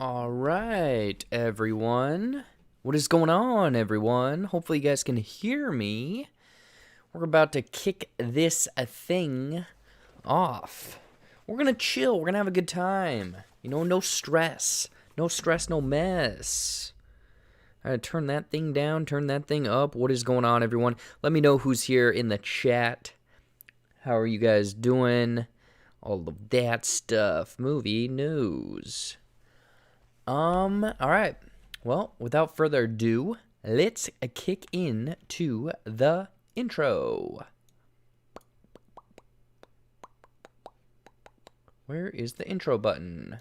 All right, everyone. What is going on, everyone? Hopefully you guys can hear me. We're about to kick this thing off. We're going to chill. We're going to have a good time. You know, no stress. No stress, no mess. All right, turn that thing down, turn that thing up. What is going on, everyone? Let me know who's here in the chat. How are you guys doing? All of that stuff. Movie news. All right. Well, without further ado, let's kick in to the intro. Where is the intro button?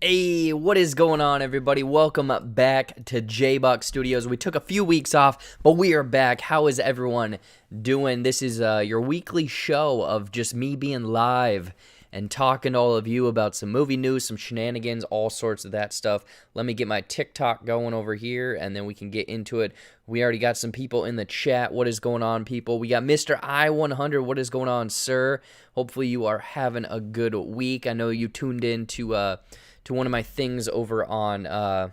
Hey, what is going on, everybody? Welcome back to JBuck Studios. We took a few weeks off, but we are back. How is everyone doing? This is your weekly show of just me being live and talking to all of you about some movie news, some shenanigans, all sorts of that stuff. Let me get my TikTok going over here, and then we can get into it. We already got some people in the chat. What is going on, people? We got Mr. I-100. What is going on, sir? Hopefully you are having a good week. I know you tuned in to one of my things over on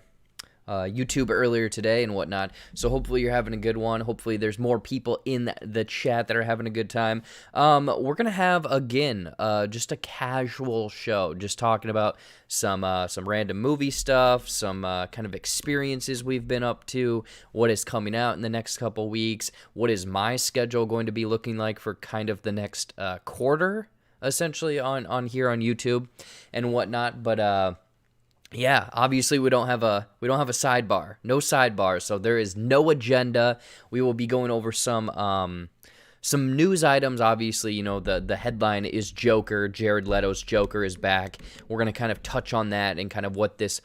YouTube earlier today and whatnot. So hopefully you're having a good one. Hopefully there's more people in the chat that are having a good time. We're going to have, again, just a casual show, just talking about some random movie stuff, some kind of experiences we've been up to, what is coming out in the next couple weeks, what is my schedule going to be looking like for kind of the next quarter, essentially, on here on YouTube and whatnot. But yeah, obviously we don't have a sidebar, no sidebar, so there is no agenda. We will be going over some news items. Obviously, you know, the headline is Joker. Jared Leto's Joker is back. We're gonna kind of touch on that and kind of what this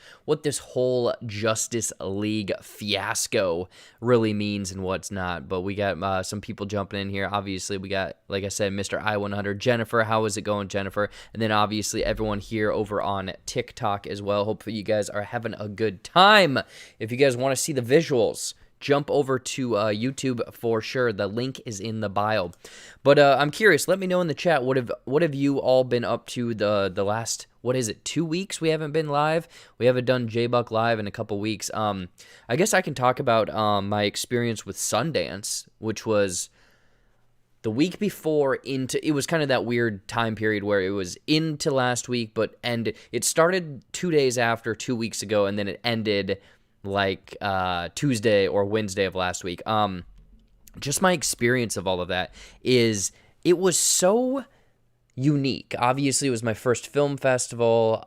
whole Justice League fiasco really means and what's not. But we got some people jumping in here. Obviously, we got, like I said, Mr. I-100, Jennifer. How is it going, Jennifer? And then obviously everyone here over on TikTok as well. Hopefully you guys are having a good time. If you guys want to see the visuals, jump over to YouTube for sure. The link is in the bio. But I'm curious. Let me know in the chat, what have you all been up to the last, what is it, 2 weeks we haven't been live? We haven't done JBuck live in a couple weeks. I guess I can talk about my experience with Sundance, which was the week before it was kind of that weird time period where it was into last week, but it started 2 days after 2 weeks ago, and then it ended like Tuesday or Wednesday of last week. Just my experience of all of that is it was so unique. Obviously, it was my first film festival,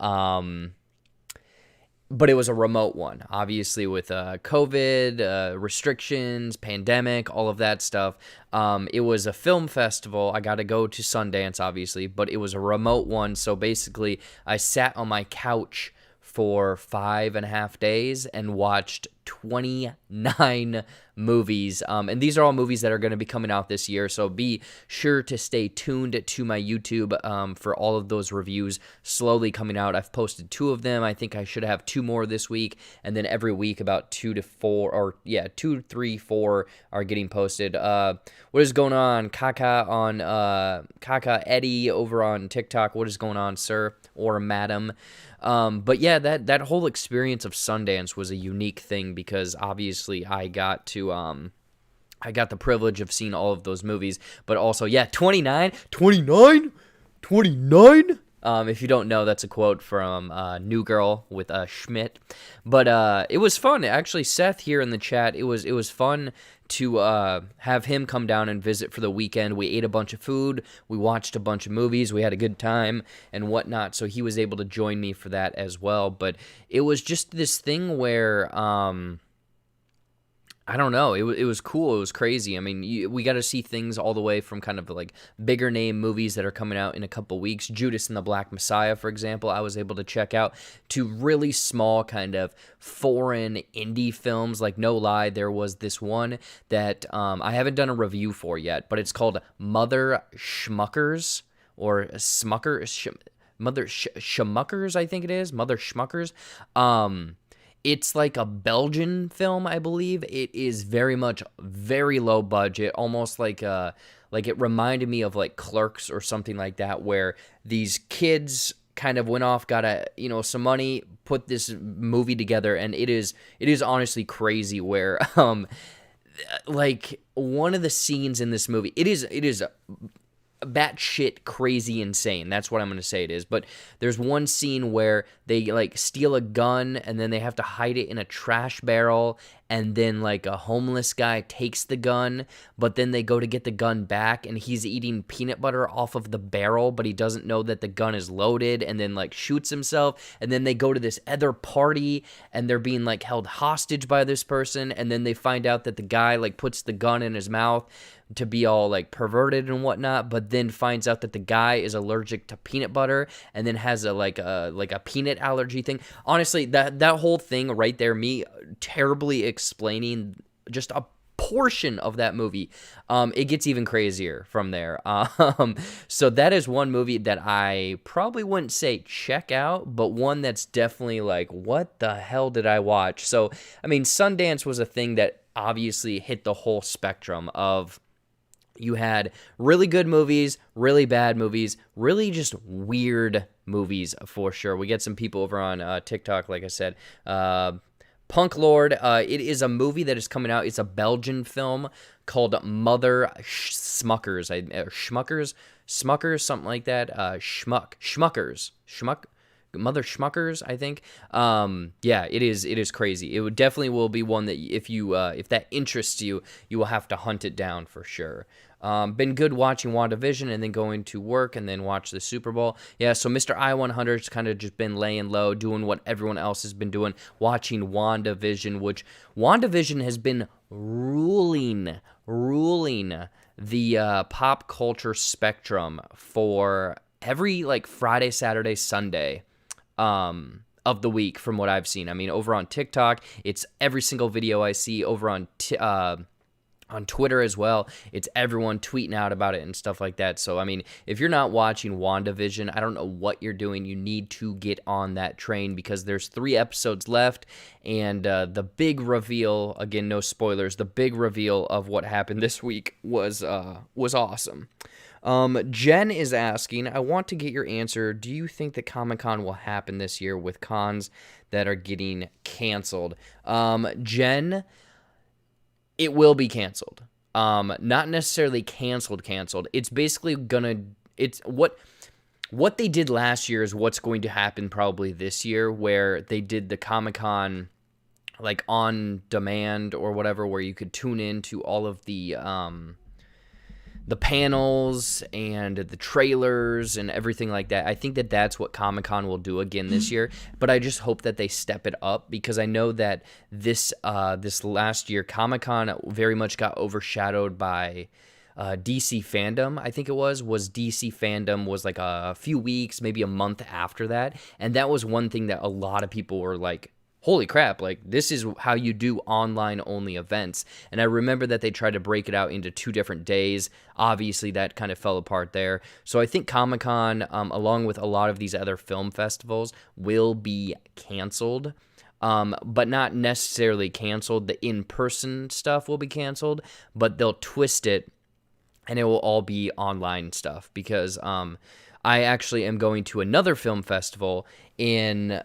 but it was a remote one, obviously, with COVID, restrictions, pandemic, all of that stuff. It was a film festival. I got to go to Sundance, obviously, but it was a remote one. So basically, I sat on my couch for 5.5 days and watched 29 movies. And these are all movies that are going to be coming out this year, so be sure to stay tuned to my YouTube for all of those reviews slowly coming out. I've posted 2 of them. I think I should have 2 more this week, and then every week about 2 to 4, or 2, 3, 4 are getting posted. What is going on, Kaka Eddie over on TikTok? What is going on, sir or madam? But yeah, that whole experience of Sundance was a unique thing because obviously I got the privilege of seeing all of those movies, but also, 29. If you don't know, that's a quote from New Girl with Schmidt. But it was fun. Actually, Seth here in the chat, it was fun to have him come down and visit for the weekend. We ate a bunch of food. We watched a bunch of movies. We had a good time and whatnot. So he was able to join me for that as well. But it was just this thing where I don't know. It was cool. It was crazy. I mean, we got to see things all the way from kind of like bigger name movies that are coming out in a couple weeks. Judas and the Black Messiah, for example, I was able to check out, to really small kind of foreign indie films. Like, no lie, there was this one that I haven't done a review for yet, but it's called Mother Schmuckers or Mother Schmuckers, I think it is. Mother Schmuckers. It's like a Belgian film, I believe. It is very much very low budget, almost like it reminded me of like Clerks or something like that, where these kids kind of went off, got some money, put this movie together, and it is honestly crazy. Where like one of the scenes in this movie, it is batshit crazy insane. That's what I'm going to say it is. But there's one scene where they like steal a gun and then they have to hide it in a trash barrel, and then like a homeless guy takes the gun, but then they go to get the gun back and he's eating peanut butter off of the barrel, but he doesn't know that the gun is loaded, and then like shoots himself. And then they go to this other party and they're being like held hostage by this person, and then they find out that the guy like puts the gun in his mouth to be all like perverted and whatnot, but then finds out that the guy is allergic to peanut butter and then has a peanut allergy thing. Honestly, that whole thing right there, me terribly explaining just a portion of that movie, it gets even crazier from there. So that is one movie that I probably wouldn't say check out, but one that's definitely like, what the hell did I watch? So, I mean, Sundance was a thing that obviously hit the whole spectrum of, you had really good movies, really bad movies, really just weird movies for sure. We get some people over on TikTok, like I said. Punk Lord, it is a movie that is coming out. It's a Belgian film called Mother Schmuckers. Schmuckers, something like that. Schmuckers. Mother Schmuckers, I think. Yeah, it is crazy. It will be one that if that interests you, you will have to hunt it down for sure. Been good watching WandaVision and then going to work and then watch the Super Bowl. Yeah, so Mr. I-100's kind of just been laying low, doing what everyone else has been doing, watching WandaVision, which WandaVision has been ruling the pop culture spectrum for every like Friday, Saturday, Sunday of the week from what I've seen. I mean, over on TikTok, it's every single video I see. Over on Twitter as well, it's everyone tweeting out about it and stuff like that. So, I mean, if you're not watching WandaVision, I don't know what you're doing. You need to get on that train because there's 3 episodes left, and the big reveal, again, no spoilers, the big reveal of what happened this week was awesome. Jen is asking, I want to get your answer. Do you think that Comic-Con will happen this year with cons that are getting canceled? Jen, it will be canceled. Not necessarily canceled. It's basically it's what they did last year is what's going to happen probably this year, where they did the Comic-Con like on demand or whatever, where you could tune in to all of the panels and the trailers and everything like that. I think that that's what Comic-Con will do again this year, but I just hope that they step it up, because I know that this last year Comic-Con very much got overshadowed by DC Fandom. I think it was DC Fandom was like a few weeks, maybe a month after that, and that was one thing that a lot of people were like, holy crap, like this is how you do online only events. And I remember that they tried to break it out into 2 different days. Obviously that kind of fell apart there. So I think Comic-Con, along with a lot of these other film festivals, will be canceled. But not necessarily canceled. The in-person stuff will be canceled, but they'll twist it and it will all be online stuff, because I actually am going to another film festival in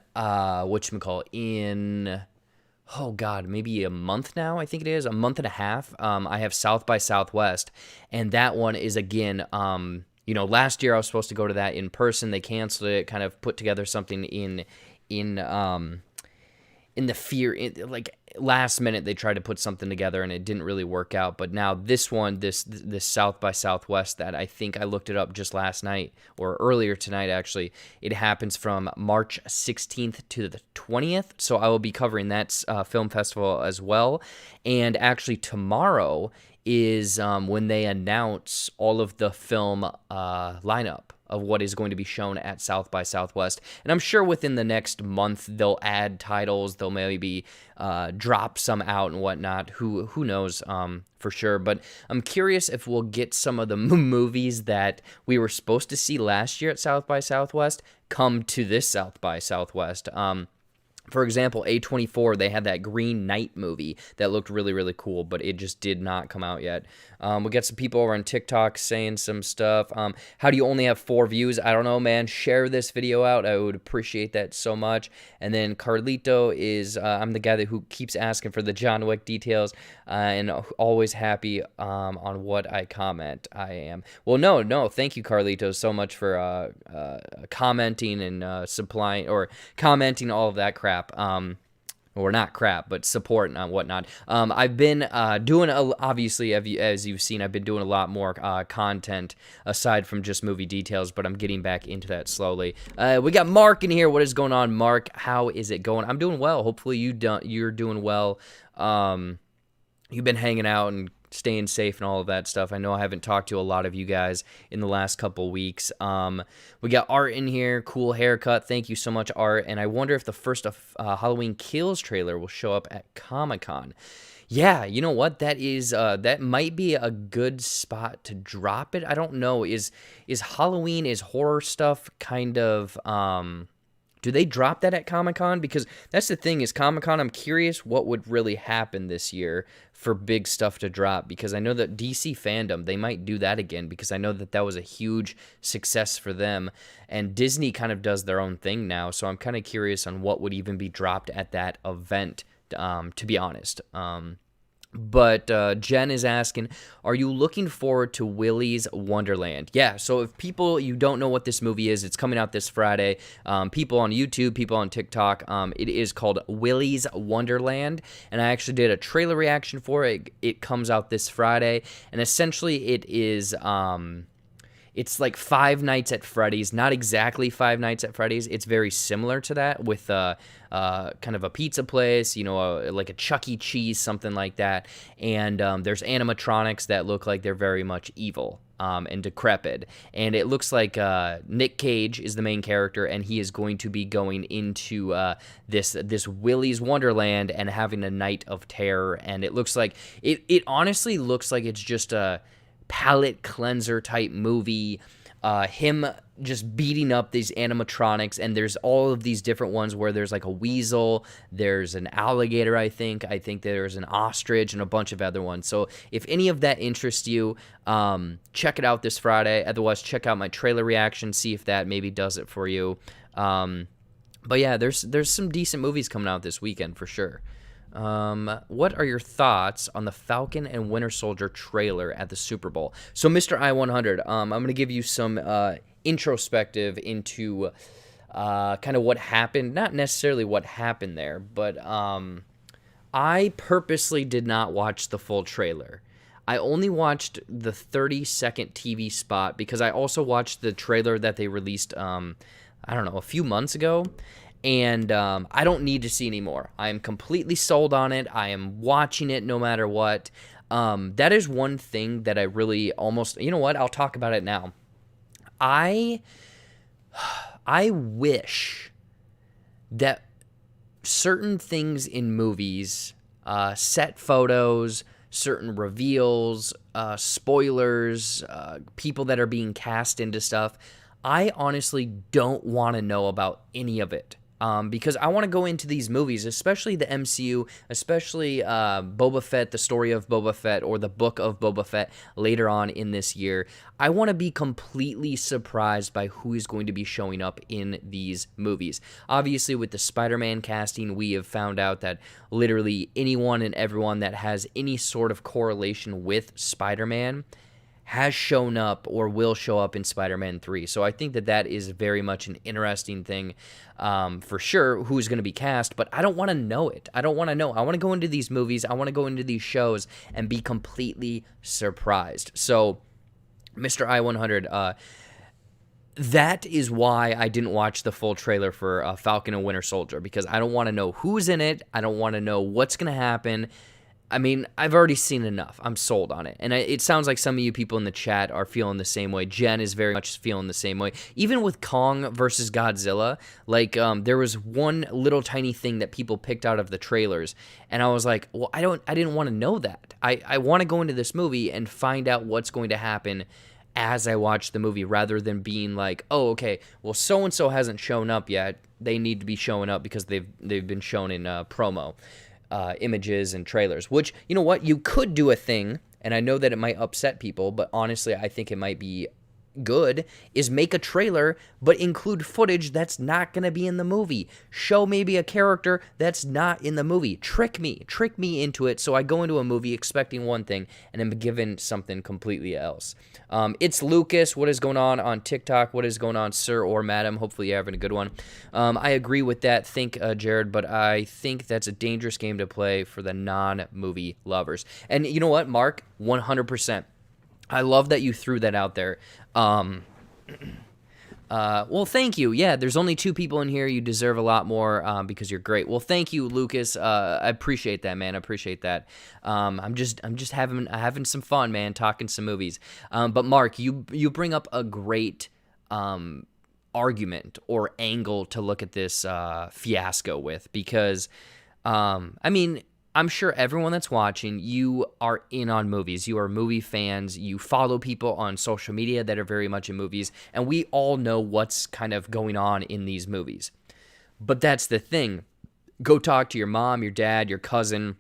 maybe a month now. I think it is a month and a half. I have South by Southwest, and that one is again, last year I was supposed to go to that in person. They canceled it, kind of put together something in the fear, like last minute they tried to put something together and it didn't really work out. But now this one, this South by Southwest, that I think I looked it up just last night or earlier tonight actually, it happens from March 16th to the 20th. So I will be covering that film festival as well. And actually tomorrow is when they announce all of the film lineup of what is going to be shown at South by Southwest. And I'm sure within the next month they'll add titles, they'll maybe drop some out and whatnot. Who knows for sure. But I'm curious if we'll get some of the movies that we were supposed to see last year at South by Southwest come to this South by Southwest. For example, A24, they had that Green Knight movie that looked really, really cool, but it just did not come out yet. We got some people over on TikTok saying some stuff. How do you only have 4 views? I don't know, man. Share this video out. I would appreciate that so much. And then Carlito is, I'm the guy who keeps asking for the John Wick details and always happy on what I comment. I am. Well, no. Thank you, Carlito, so much for commenting and supplying or commenting all of that crap. Or not crap, but support and whatnot. I've been doing, obviously, as you've seen, I've been doing a lot more content aside from just movie details, but I'm getting back into that slowly. We got Mark in here. What is going on, Mark? How is it going? I'm doing well. Hopefully you're doing well. You've been hanging out and staying safe and all of that stuff. I know I haven't talked to a lot of you guys in the last couple weeks. We got Art in here. Cool haircut. Thank you so much, Art. And I wonder if the first Halloween Kills trailer will show up at Comic-Con. Yeah, you know what? That might be a good spot to drop it. I don't know. Is Halloween, is horror stuff kind of... do they drop that at Comic-Con? Because that's the thing, is Comic-Con, I'm curious what would really happen this year for big stuff to drop. Because I know that DC Fandom, they might do that again. Because I know that was a huge success for them. And Disney kind of does their own thing now. So I'm kind of curious on what would even be dropped at that event, to be honest. But Jen is asking, are you looking forward to Willys Wonderland? Yeah, so if you don't know what this movie is, it's coming out this Friday. People on YouTube, people on TikTok, it is called Willys Wonderland, and I actually did a trailer reaction for it. It comes out this Friday, and essentially it is... it's like Five Nights at Freddy's, not exactly Five Nights at Freddy's. It's very similar to that with kind of a pizza place, like a Chuck E. Cheese, something like that. And there's animatronics that look like they're very much evil and decrepit. And it looks like Nick Cage is the main character, and he is going to be going into this Willys Wonderland and having a night of terror. And it looks like, it honestly looks like it's just a palate cleanser type movie, him just beating up these animatronics, and there's all of these different ones where there's like a weasel, there's an alligator, I think there's an ostrich, and a bunch of other ones. So if any of that interests you, check it out this Friday. Otherwise, check out my trailer reaction, see if that maybe does it for you. But yeah, there's some decent movies coming out this weekend for sure. What are your thoughts on the Falcon and Winter Soldier trailer at the Super Bowl? So, Mr. I-100, I'm going to give you some introspective into kind of what happened. Not necessarily what happened there, but I purposely did not watch the full trailer. I only watched the 30-second TV spot because I also watched the trailer that they released, a few months ago. And I don't need to see any more. I am completely sold on it. I am watching it no matter what. That is one thing that I really almost... You know what? I'll talk about it now. I wish that certain things in movies, set photos, certain reveals, spoilers, people that are being cast into stuff, I honestly don't want to know about any of it. Because I want to go into these movies, especially the MCU, especially Boba Fett, the story of Boba Fett, or the book of Boba Fett later on in this year. I want to be completely surprised by who is going to be showing up in these movies. Obviously, with the SpiderMan casting, we have found out that literally anyone and everyone that has any sort of correlation with Spider-Man has shown up or will show up in Spider-Man 3. So I think that is very much an interesting thing, for sure, who's going to be cast, but I don't want to know it. I don't want to know. I want to go into these movies, I want to go into these shows and be completely surprised. So Mr. I-100, that is why I didn't watch the full trailer for Falcon and Winter Soldier, because I don't want to know who's in it. I don't want to know what's going to happen. I mean, I've already seen enough. I'm sold on it. And it sounds like some of you people in the chat are feeling the same way. Jen is very much feeling the same way. Even with Kong versus Godzilla, like, there was one little tiny thing that people picked out of the trailers, and I was like, well, I didn't want to know that. I want to go into this movie and find out what's going to happen as I watch the movie, rather than being like, oh, okay, well, so-and-so hasn't shown up yet. They need to be showing up because they've been shown in promo. Images and trailers, which, you know what, you could do a thing, and I know that it might upset people, but honestly, I think it might be good, is make a trailer but include footage that's not going to be in the movie. Show maybe a character that's not in the movie. Trick me into it, so I go into a movie expecting one thing and I'm given something completely else. It's Lucas. What is going on TikTok? What is going on, sir or madam? Hopefully you're having a good one. I agree with that, Jared, but I think that's a dangerous game to play for the non-movie lovers. And you know what, Mark? 100%. I love that you threw that out there. Well, thank you. Yeah, there's only 2 people in here. You deserve a lot more, because you're great. Well, thank you, Lucas. I appreciate that, man. I appreciate that. I'm just having some fun, man, talking some movies. But Mark, you bring up a great argument or angle to look at this fiasco with, because I mean, I'm sure everyone that's watching, you are in on movies. You are movie fans. You follow people on social media that are very much in movies, and we all know what's kind of going on in these movies. But that's the thing. Go talk to your mom, your dad, your cousin,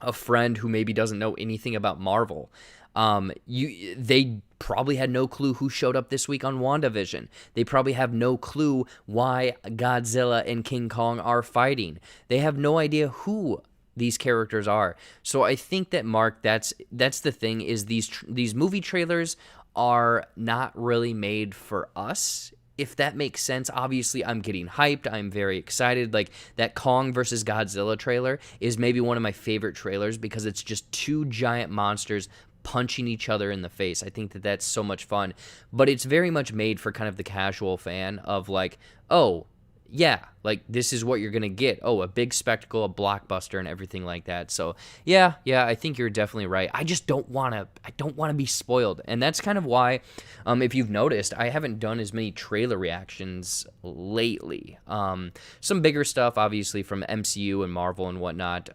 a friend who maybe doesn't know anything about Marvel. They probably had no clue who showed up this week on WandaVision. They probably have no clue why Godzilla and King Kong are fighting. They have no idea who these characters are. So I think that, Mark, that's the thing, is these movie trailers are not really made for us, if that makes sense. Obviously, I'm getting hyped. I'm very excited. Like, that Kong versus Godzilla trailer is maybe one of my favorite trailers, because it's just 2 giant monsters punching each other in the face. I think that's so much fun. But it's very much made for kind of the casual fan of like, oh, yeah, like, this is what you're going to get. Oh, a big spectacle, a blockbuster, and everything like that. So, yeah, I think you're definitely right. I just don't want to be spoiled. And that's kind of why, if you've noticed, I haven't done as many trailer reactions lately. Some bigger stuff, obviously, from MCU and Marvel and whatnot.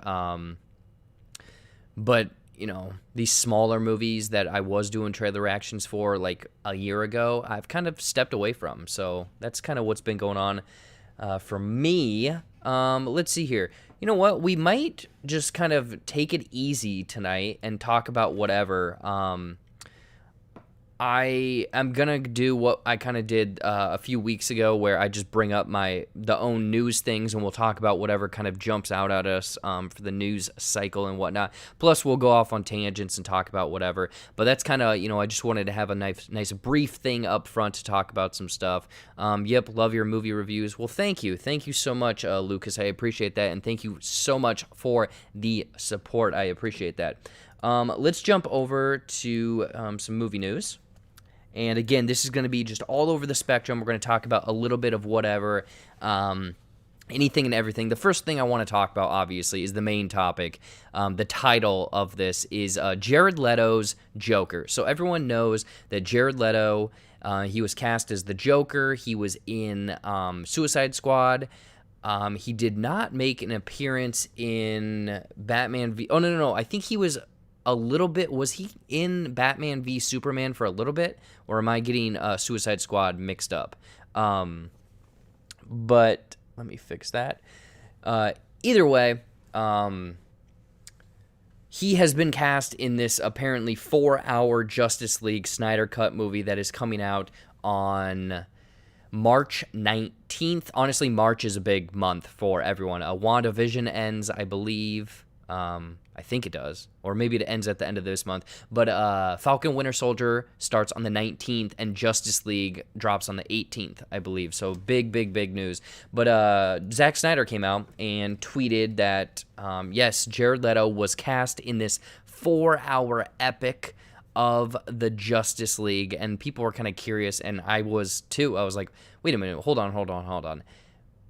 But, you know, these smaller movies that I was doing trailer reactions for like a year ago, I've kind of stepped away from. So that's kind of what's been going on for me. Let's see here. You know what? We might just kind of take it easy tonight and talk about whatever. I am gonna do what I kind of did a few weeks ago, where I just bring up the own news things, and we'll talk about whatever kind of jumps out at us for the news cycle and whatnot. Plus, we'll go off on tangents and talk about whatever. But that's kind of, I just wanted to have a nice brief thing up front to talk about some stuff. Yep, love your movie reviews. Well, thank you so much, Lucas. I appreciate that, and thank you so much for the support. I appreciate that. Let's jump over to some movie news. And again, this is going to be just all over the spectrum. We're going to talk about a little bit of whatever, anything and everything. The first thing I want to talk about, obviously, is the main topic. The title of this is Jared Leto's Joker. So everyone knows that Jared Leto, he was cast as the Joker. He was in Suicide Squad. He did not make an appearance in Batman v... Oh, no. I think he was... a little bit. Was he in Batman v Superman for a little bit, or am I getting Suicide Squad mixed up? But let me fix that. Either way, he has been cast in this apparently 4-hour Justice League Snyder Cut movie that is coming out on March 19th. Honestly, March is a big month for everyone. WandaVision ends, I believe, I think it does, or maybe it ends at the end of this month. But Falcon Winter Soldier starts on the 19th, and Justice League drops on the 18th, I believe. So big news. But Zack Snyder came out and tweeted that, yes, Jared Leto was cast in this 4-hour epic of the Justice League, and people were kind of curious, and I was too. I was like, wait a minute, hold on.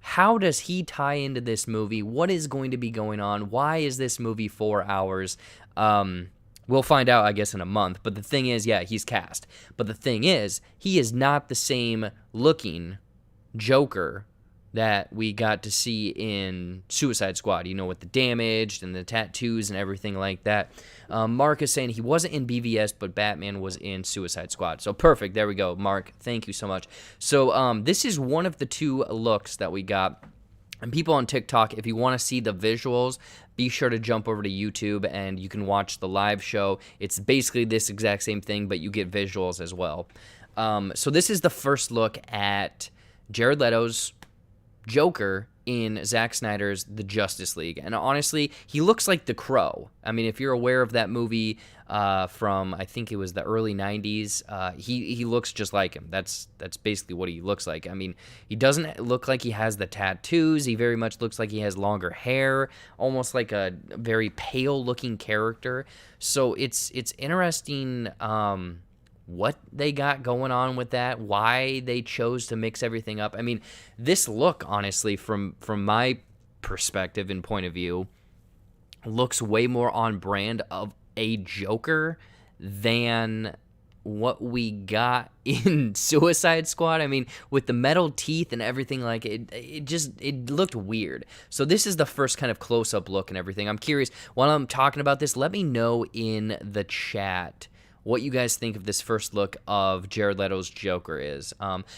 How does he tie into this movie? What is going to be going on? Why is this movie 4 hours? We'll find out, I guess, in a month. But the thing is, yeah, he's cast. But the thing is, he is not the same looking Joker that we got to see in Suicide Squad, you know, with the damaged and the tattoos and everything like that. Mark is saying he wasn't in BVS, but Batman was in Suicide Squad. So perfect. There we go, Mark. Thank you so much. So this is one of the 2 looks that we got. And people on TikTok, if you want to see the visuals, be sure to jump over to YouTube and you can watch the live show. It's basically this exact same thing, but you get visuals as well. So this is the first look at Jared Leto's Joker in Zack Snyder's The Justice League. And honestly, he looks like the Crow. I mean, if you're aware of that movie from, I think it was the early 90s, he looks just like him. That's basically what he looks like. I mean, he doesn't look like he has the tattoos. He very much looks like he has longer hair, almost like a very pale-looking character. So it's interesting what they got going on with that, why they chose to mix everything up. I mean, this look, honestly, from my perspective and point of view, looks way more on brand of a Joker than what we got in Suicide Squad. I mean, with the metal teeth and everything, like it looked weird. So this is the first kind of close-up look and everything. I'm curious, while I'm talking about this, let me know in the chat what you guys think of this first look of Jared Leto's Joker is.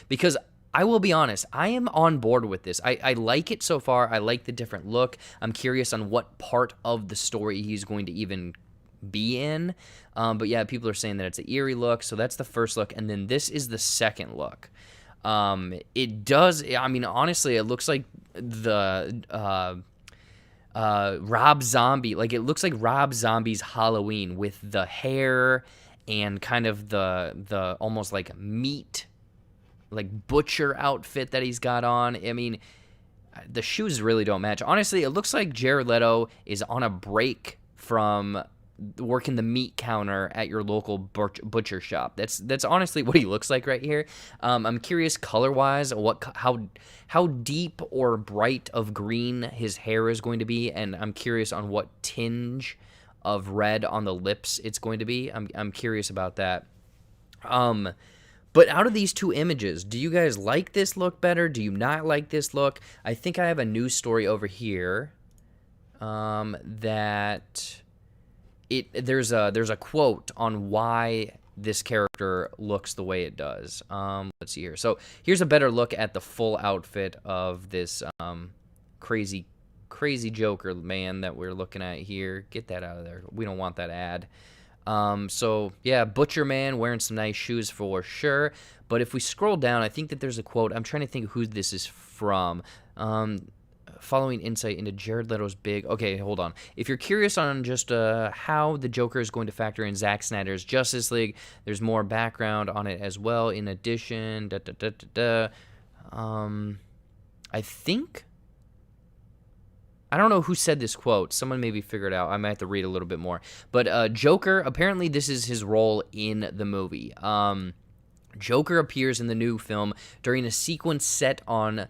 Because I will be honest, I am on board with this. I like it so far. I like the different look. I'm curious on what part of the story he's going to even be in. But yeah, people are saying that it's an eerie look. So that's the first look. And then this is the second look. It does, I mean, honestly, it looks like the Rob Zombie. Like, it looks like Rob Zombie's Halloween with the hair and kind of the almost like meat, like butcher outfit that he's got on. I mean, the shoes really don't match. Honestly, it looks like Jared Leto is on a break from working the meat counter at your local butcher shop. That's honestly what he looks like right here. I'm curious color-wise how deep or bright of green his hair is going to be, and I'm curious on what tinge of red on the lips it's going to be. I'm curious about that. But out of these 2 images, do you guys like this look better? Do you not like this look? I think I have a news story over here that there's a quote on why this character looks the way it does. Let's see here. So here's a better look at the full outfit of this crazy Joker man that we're looking at here. Get that out of there. We don't want that ad. So yeah, Butcher Man wearing some nice shoes for sure. But if we scroll down, I think that there's a quote. I'm trying to think who this is from. Following insight into Jared Leto's big... Okay, hold on. If you're curious on just how the Joker is going to factor in Zack Snyder's Justice League, there's more background on it as well. In addition, I think... I don't know who said this quote. Someone maybe figured it out. I might have to read a little bit more. But Joker, apparently this is his role in the movie. Joker appears in the new film during a sequence set on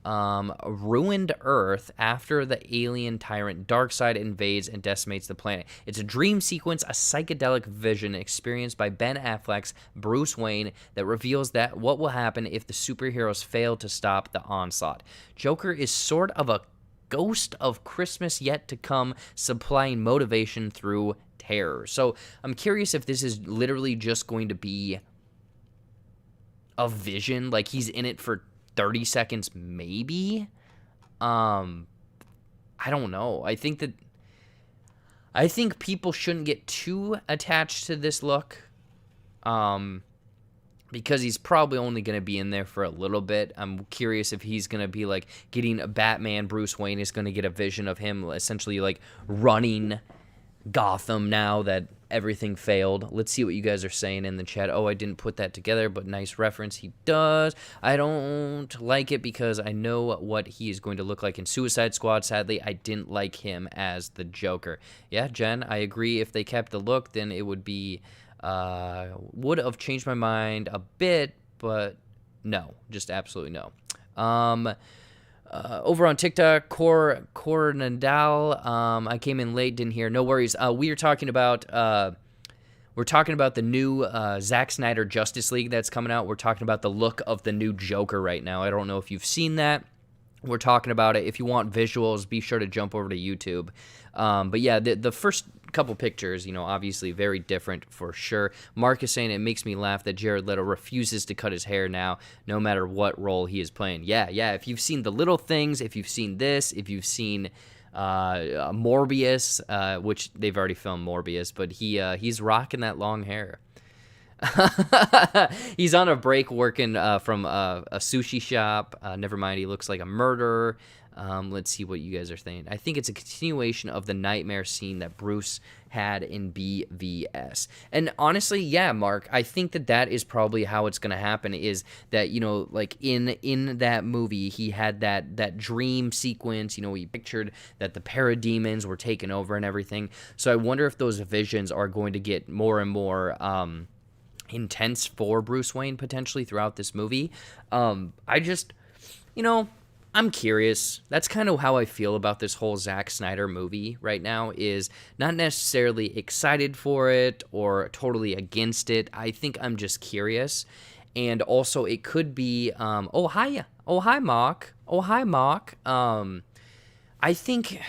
ruined Earth after the alien tyrant Darkseid invades and decimates the planet. It's a dream sequence, a psychedelic vision experienced by Ben Affleck's Bruce Wayne that reveals that what will happen if the superheroes fail to stop the onslaught. Joker is sort of a ghost of Christmas yet to come, supplying motivation through terror. So I'm curious if this is literally just going to be a vision, like he's in it for 30 seconds maybe. I don't know. I think people shouldn't get too attached to this look. because he's probably only going to be in there for a little bit. I'm curious if he's going to be like getting a Batman. Bruce Wayne is going to get a vision of him essentially like running Gotham now that everything failed. Let's see what you guys are saying in the chat. Oh, I didn't put that together, but nice reference. He does. I don't like it because I know what he is going to look like in Suicide Squad. Sadly, I didn't like him as the Joker. Yeah, Jen, I agree. If they kept the look, then it would be would have changed my mind a bit, but no, just absolutely no. Over on TikTok, Coronadal, I came in late, didn't hear. No worries. We're talking about the new Zack Snyder Justice League that's coming out. We're talking about the look of the new Joker right now. I don't know if you've seen that. We're talking about it. If you want visuals, be sure to jump over to YouTube. But yeah, the first couple pictures, obviously very different for sure. Mark is saying it makes me laugh that Jared Leto refuses to cut his hair now, no matter what role he is playing. Yeah. If you've seen The Little Things, if you've seen this, if you've seen Morbius, which they've already filmed Morbius, but he's rocking that long hair. He's on a break working from a sushi shop. Never mind, he looks like a murderer. Let's see what you guys are saying. I think it's a continuation of the nightmare scene that Bruce had in BVS. And honestly, yeah, Mark, I think that is probably how it's going to happen, is that, like in that movie, he had that dream sequence, he pictured that the parademons were taken over and everything. So I wonder if those visions are going to get more and more intense for Bruce Wayne potentially throughout this movie. I'm curious. That's kind of how I feel about this whole Zack Snyder movie right now, is not necessarily excited for it or totally against it. I think I'm just curious. And also it could be, oh, hi, Mock. I think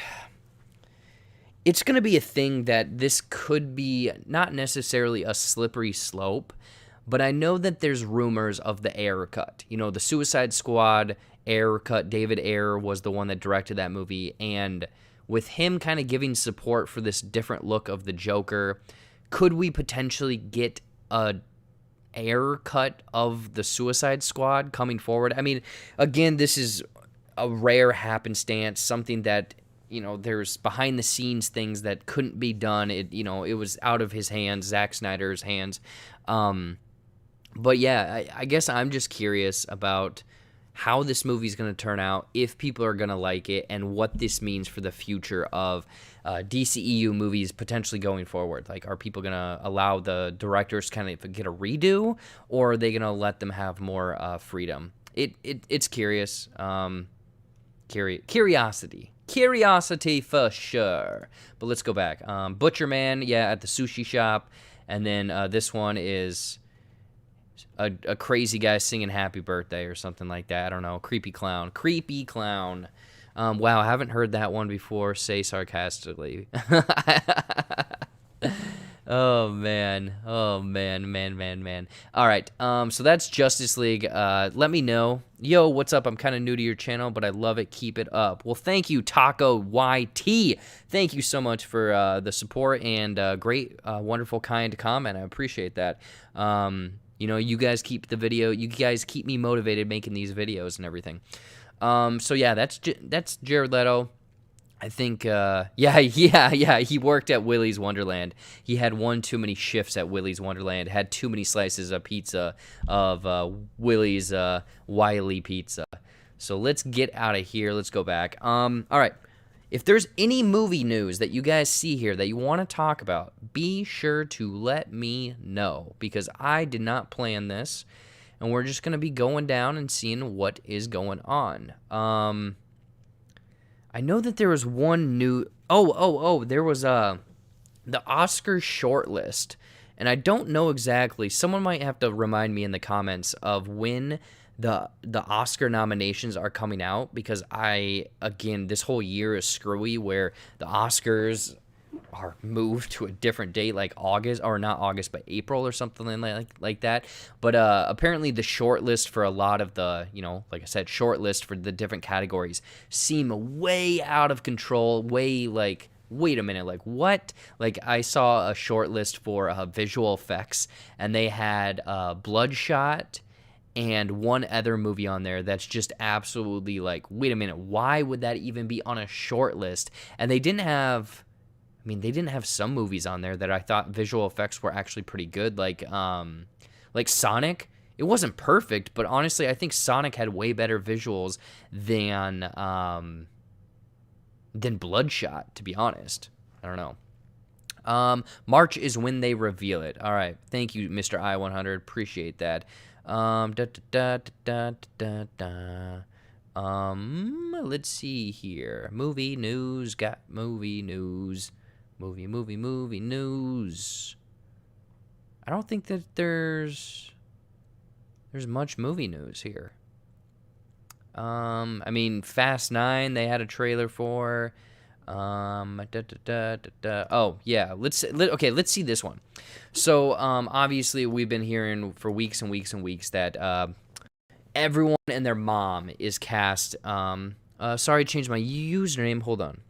it's going to be a thing that this could be not necessarily a slippery slope, but I know that there's rumors of the Ayer cut. The Suicide Squad Ayer cut. David Ayer was the one that directed that movie, and with him kind of giving support for this different look of the Joker, could we potentially get a Ayer cut of the Suicide Squad coming forward? I mean, again, this is a rare happenstance, something that there's behind the scenes things that couldn't be done. It was out of his hands, Zack Snyder's hands. But yeah, I guess I'm just curious about how this movie's going to turn out, if people are going to like it, and what this means for the future of DCEU movies potentially going forward. Like, are people going to allow the directors kind of get a redo, or are they going to let them have more freedom? It's curious. Curiosity for sure. But let's go back. Butcher Man, yeah, at the sushi shop. And then this one is a crazy guy singing Happy Birthday or something like that. I don't know. Creepy clown. Wow, I haven't heard that one before. Say sarcastically. Oh, man. All right, so that's Justice League. Let me know. Yo, what's up? I'm kind of new to your channel, but I love it. Keep it up. Well, thank you, Taco YT. Thank you so much for the support and great, wonderful, kind comment. I appreciate that. You guys keep me motivated making these videos and everything. So yeah, that's Jared Leto. I think, he worked at Willys Wonderland. He had one too many shifts at Willys Wonderland, had too many slices of pizza of Willys Wiley Pizza. So let's get out of here. Let's go back. All right. If there's any movie news that you guys see here that you want to talk about, be sure to let me know, because I did not plan this, and we're just going to be going down and seeing what is going on. I know that there was one new... there was the Oscar shortlist, and I don't know exactly. Someone might have to remind me in the comments of when the Oscar nominations are coming out, because this whole year is screwy, where the Oscars are moved to a different date, like August, or not August, but April or something like that. But apparently the shortlist for a lot of the, like I said, shortlist for the different categories seem way out of control, way wait a minute, like what? Like I saw a short list for visual effects, and they had Bloodshot and one other movie on there that's just absolutely like, wait a minute, why would that even be on a short list? And they didn't have, I mean, they didn't have some movies on there that I thought visual effects were actually pretty good, like Sonic. It wasn't perfect, but honestly, I think Sonic had way better visuals than Bloodshot, to be honest. I don't know. March is when they reveal it. All right. Thank you, Mr. I-100. Appreciate that. Let's see here. Movie news. Got movie news. Movie news. I don't think that there's much movie news here. I mean, Fast 9, they had a trailer for. Oh, yeah. Let's see this one. So, obviously, we've been hearing for weeks and weeks and weeks that everyone and their mom is cast. Sorry, I changed my username. Hold on.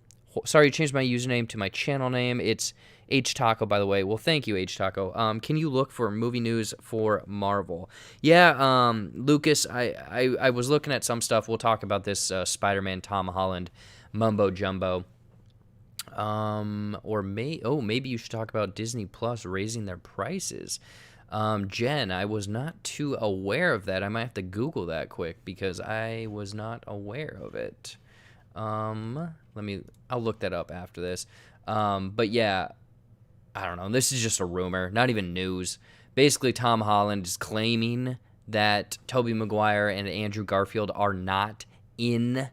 Sorry, I changed my username to my channel name. It's H Taco, by the way. Well, thank you, H Taco. Can you look for movie news for Marvel? Yeah, Lucas, I was looking at some stuff. We'll talk about this Spider-Man Tom Holland mumbo jumbo. Maybe you should talk about Disney Plus raising their prices. Jen, I was not too aware of that. I might have to Google that quick because I was not aware of it. I'll look that up after this. But yeah, I don't know. This is just a rumor, not even news. Basically, Tom Holland is claiming that Tobey Maguire and Andrew Garfield are not in,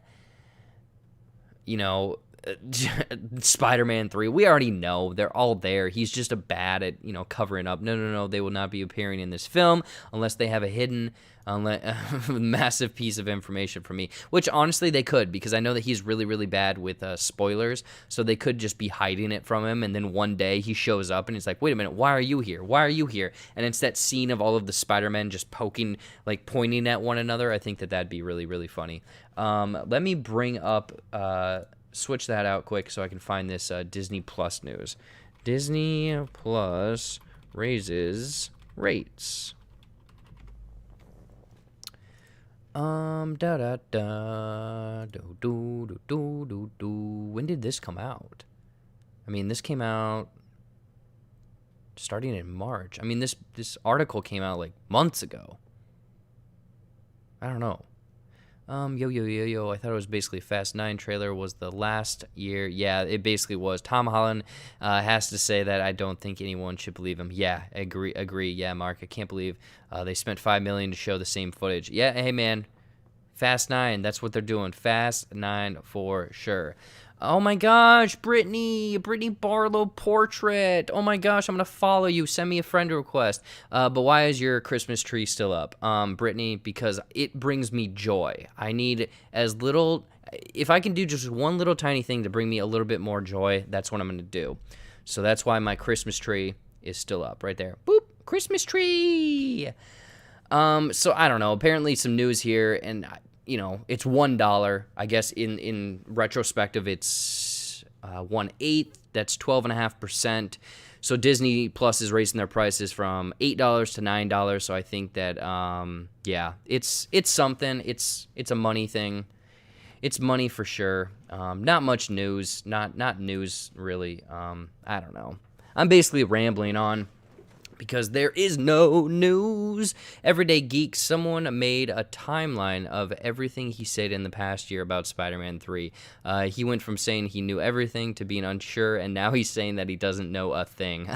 Spider-Man 3. We already know they're all there. He's just bad at, covering up. No, they will not be appearing in this film unless they have a hidden massive piece of information for me, which honestly they could, because I know that he's really, really bad with spoilers, so they could just be hiding it from him, and then one day he shows up and he's like, wait a minute, why are you here? Why are you here? And it's that scene of all of the Spider-Men just pointing at one another. I think that'd be really, really funny. Let me bring up... switch that out quick so I can find this Disney Plus news. Disney Plus raises rates. When did this come out? I mean, this came out starting in March. I mean, this article came out like months ago. I don't know. Yo. I thought it was basically Fast 9 trailer was the last year. Yeah, it basically was. Tom Holland has to say that I don't think anyone should believe him. Yeah, agree. Yeah, Mark, I can't believe they spent $5 million to show the same footage. Yeah, hey, man. Fast 9, that's what they're doing. Fast 9 for sure. Oh my gosh, Brittany Barlow portrait. Oh my gosh, I'm going to follow you. Send me a friend request. But why is your Christmas tree still up? Brittany, because it brings me joy. I need as little, if I can do just one little tiny thing to bring me a little bit more joy, that's what I'm going to do. So that's why my Christmas tree is still up right there. Boop, Christmas tree. So I don't know, apparently some news here, and it's $1. I guess in retrospective, it's 1/8. That's 12.5%. So Disney Plus is raising their prices from $8 to $9. So I think that it's something. It's a money thing. It's money for sure. Not much news. Not news really. I don't know. I'm basically rambling on, because there is no news. Everyday Geek, someone made a timeline of everything he said in the past year about Spider-Man 3. He went from saying he knew everything to being unsure, and now he's saying that he doesn't know a thing.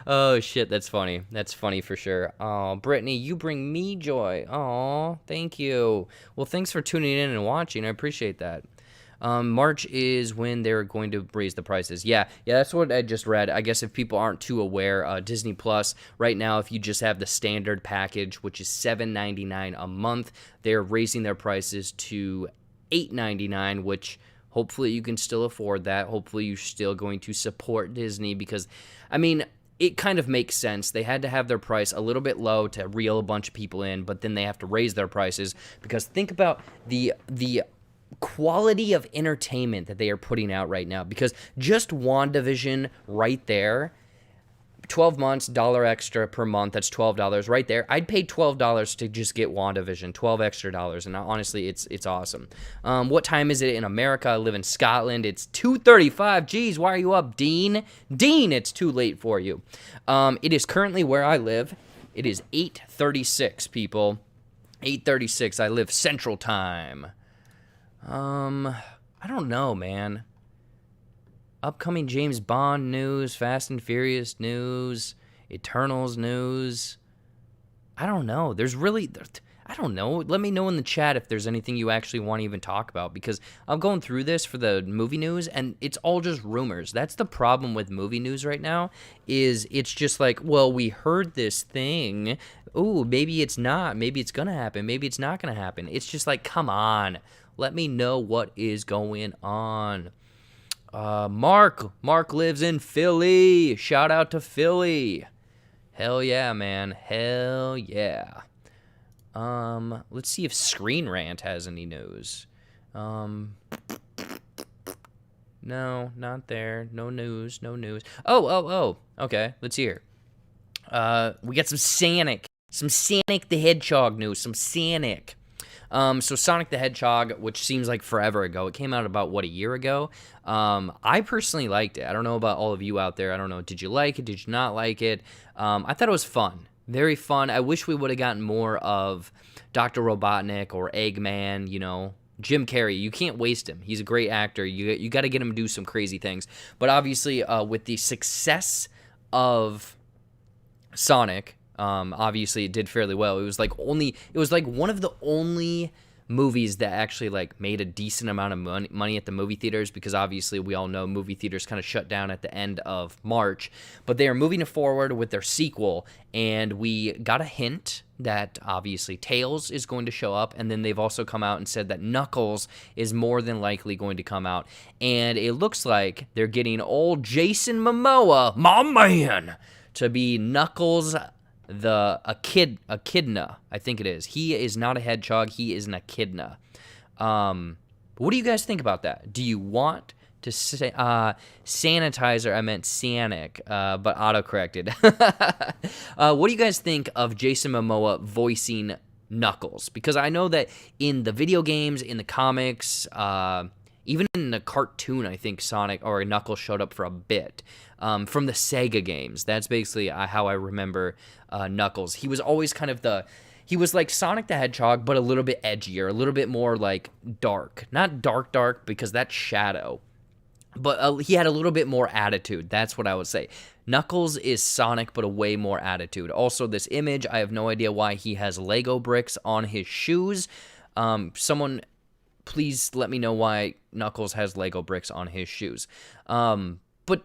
Oh, shit, that's funny. That's funny for sure. Oh, Brittany, you bring me joy. Oh, thank you. Well, thanks for tuning in and watching. I appreciate that. March is when they're going to raise the prices. Yeah, that's what I just read. I guess if people aren't too aware, Disney Plus, right now, if you just have the standard package, which is $7.99 a month, they're raising their prices to $8.99, which hopefully you can still afford that. Hopefully you're still going to support Disney, because, I mean, it kind of makes sense. They had to have their price a little bit low to reel a bunch of people in, but then they have to raise their prices, because think about the quality of entertainment that they are putting out right now, because just WandaVision right there, 12 months, $1 extra per month, that's $12 right there. I'd pay $12 to just get WandaVision, $12 extra dollars, and honestly, it's awesome. What time is it in America? I live in Scotland. It's 2:35. Geez, why are you up, Dean? Dean, it's too late for you. It is currently where I live. It is 8:36, people. 8:36. I live Central Time. I don't know, man. Upcoming James Bond news, Fast and Furious news, Eternals news. I don't know. I don't know. Let me know in the chat if there's anything you actually want to even talk about, because I'm going through this for the movie news, and it's all just rumors. That's the problem with movie news right now, is it's just like, well, we heard this thing. Ooh, maybe it's not. Maybe it's going to happen. Maybe it's not going to happen. It's just like, come on. Let me know what is going on. Mark lives in Philly. Shout out to Philly. Hell yeah, man. Hell yeah. Let's see if Screen Rant has any news. No, not there. No news. Oh. Okay, let's hear. We got some Sonic the Hedgehog news. Some Sonic. So Sonic the Hedgehog, which seems like forever ago, it came out about, a year ago? I personally liked it. I don't know about all of you out there. I don't know, did you like it? Did you not like it? I thought it was fun. Very fun. I wish we would have gotten more of Dr. Robotnik or Eggman, Jim Carrey. You can't waste him. He's a great actor. You got to get him to do some crazy things. But obviously, with the success of Sonic, obviously it did fairly well. It was like one of the only movies that actually made a decent amount of money at the movie theaters, because obviously we all know movie theaters kind of shut down at the end of March, but they are moving forward with their sequel, and we got a hint that obviously Tails is going to show up, and then they've also come out and said that Knuckles is more than likely going to come out, and it looks like they're getting old Jason Momoa, my man, to be Knuckles echidna, I think it is. He is not a hedgehog. He is an echidna. What do you guys think about that? Do you want to say sanitizer? I meant Sanic, but autocorrected. What do you guys think of Jason Momoa voicing Knuckles? Because I know that in the video games, in the comics, even in the cartoon, I think Sonic or Knuckles showed up for a bit. From the Sega games. That's basically how I remember Knuckles. He was always he was like Sonic the Hedgehog, but a little bit edgier, a little bit more dark. Not dark, because that's Shadow. But he had a little bit more attitude. That's what I would say. Knuckles is Sonic, but a way more attitude. Also, this image, I have no idea why he has Lego bricks on his shoes. Someone, please let me know why Knuckles has Lego bricks on his shoes. But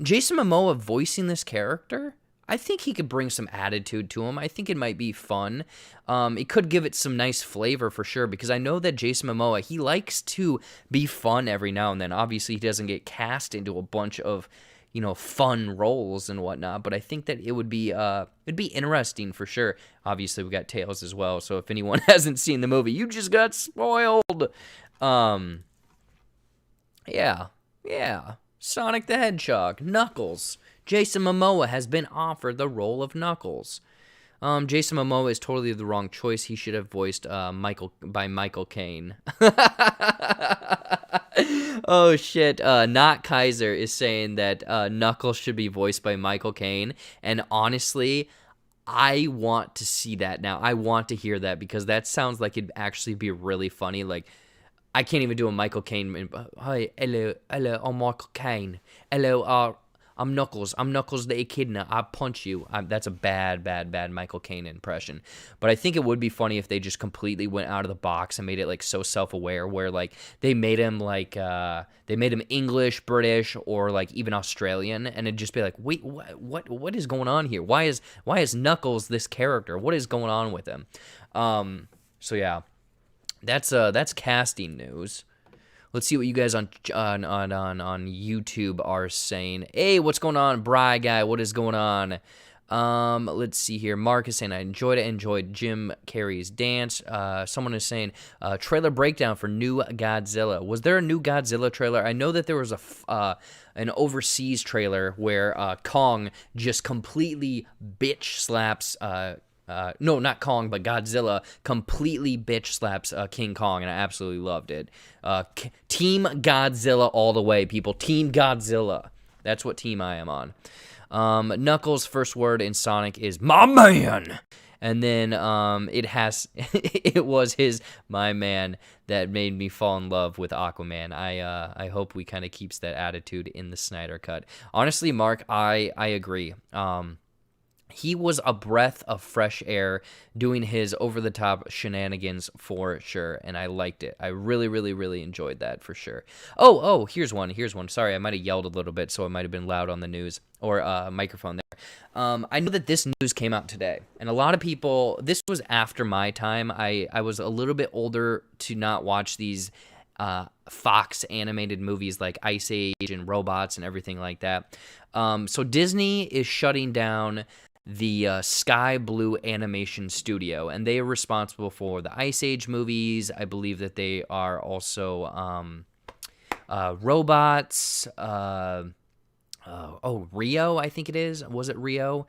Jason Momoa voicing this character, I think he could bring some attitude to him. I think it might be fun. It could give it some nice flavor for sure, because I know that Jason Momoa, he likes to be fun every now and then. Obviously, he doesn't get cast into a bunch of, fun roles and whatnot, but I think that it'd be interesting for sure. Obviously, we got Tails as well, so if anyone hasn't seen the movie, you just got spoiled. Yeah. Sonic the Hedgehog, Knuckles. Jason Momoa has been offered the role of Knuckles. Jason Momoa is totally the wrong choice. He should have voiced Michael Caine. Oh, shit. Not Kaiser is saying that Knuckles should be voiced by Michael Caine. And honestly, I want to see that now. I want to hear that, because that sounds like it'd actually be really funny. I can't even do a Michael Caine. Hi, hello, I'm Michael Caine. Hello, I'm Knuckles. I'm Knuckles the Echidna. I punch you. That's a bad Michael Caine impression. But I think it would be funny if they just completely went out of the box and made it so self-aware, where they made him English, British, or even Australian, and it'd just be wait, what is going on here? Why is Knuckles this character? What is going on with him? So yeah. That's casting news. Let's see what you guys on YouTube are saying. Hey, what's going on, Bry guy? What is going on? Let's see here. Mark is saying, I enjoyed Jim Carrey's dance. Someone is saying, trailer breakdown for new Godzilla. Was there a new Godzilla trailer? I know that there was an overseas trailer where Kong just completely bitch slaps. No, not Kong, but Godzilla completely bitch slaps King Kong, and I absolutely loved it. Team Godzilla all the way, people. Team Godzilla. That's what team I am on. Knuckles' first word in Sonic is "my man," and then it was his "my man" that made me fall in love with Aquaman. I hope we kind of keeps that attitude in the Snyder cut. Honestly, Mark, I agree. He was a breath of fresh air doing his over-the-top shenanigans for sure, and I liked it. I really, really, really enjoyed that for sure. Oh, here's one. Sorry, I might have yelled a little bit, so it might have been loud on the news or microphone there. I know that this news came out today, and a lot of people, this was after my time. I was a little bit older to not watch these Fox animated movies like Ice Age and Robots and everything like that. So Disney is shutting down the Sky Blue Animation Studio, and they are responsible for the Ice Age movies. I believe that they are also Robots. Rio, I think it is. Was it Rio?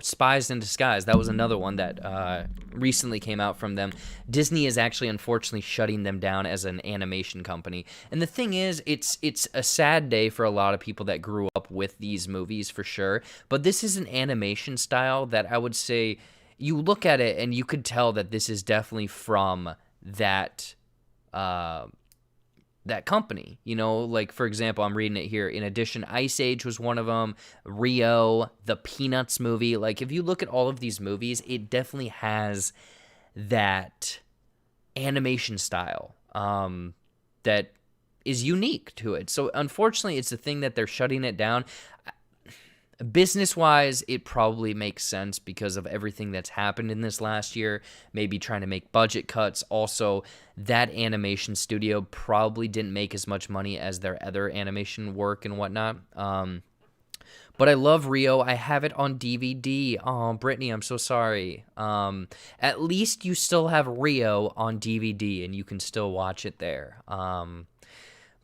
Spies in Disguise. That was another one that recently came out from them. Disney is actually unfortunately shutting them down as an animation company. And the thing is, it's a sad day for a lot of people that grew up with these movies for sure. But this is an animation style that I would say you look at it and you could tell that this is definitely from that company, like, for example, I'm reading it here. In addition, Ice Age was one of them, Rio, the Peanuts movie. Like, if you look at all of these movies, it definitely has that animation style that is unique to it. So, unfortunately, it's the thing that they're shutting it down. Business-wise, it probably makes sense because of everything that's happened in this last year, maybe trying to make budget cuts. Also, that animation studio probably didn't make as much money as their other animation work and whatnot. But I love Rio. I have it on DVD. Oh, Brittany, I'm so sorry. At least you still have Rio on DVD, and you can still watch it there.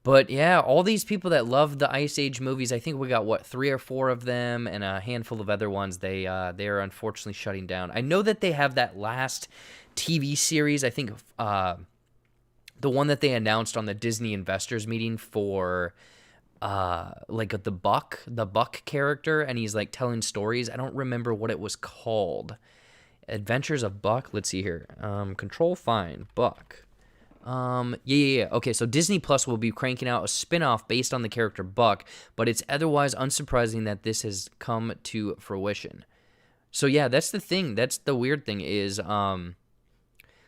But yeah, all these people that love the Ice Age movies, I think we got, 3 or 4 of them and a handful of other ones, they are unfortunately shutting down. I know that they have that last TV series, I think the one that they announced on the Disney investors meeting for like the Buck character, and he's like telling stories. I don't remember what it was called. Adventures of Buck? Let's see here. Control Find, Buck. Yeah. Okay, so Disney Plus will be cranking out a spin-off based on the character Buck, but it's otherwise unsurprising that this has come to fruition. So yeah, that's the thing. That's the weird thing is, so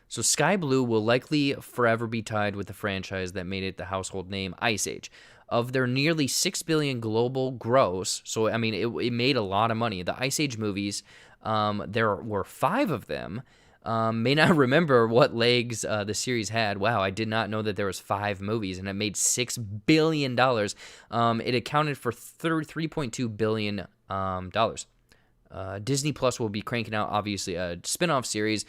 Sky Blue will likely forever be tied with the franchise that made it the household name Ice Age. Of their nearly $6 billion global gross, so I mean, it made a lot of money. The Ice Age movies, there were 5 of them. May not remember what legs the series had. Wow, I did not know that there was 5 movies, and it made $6 billion. It accounted for $3.2 billion. Disney Plus will be cranking out, obviously, a spin-off series,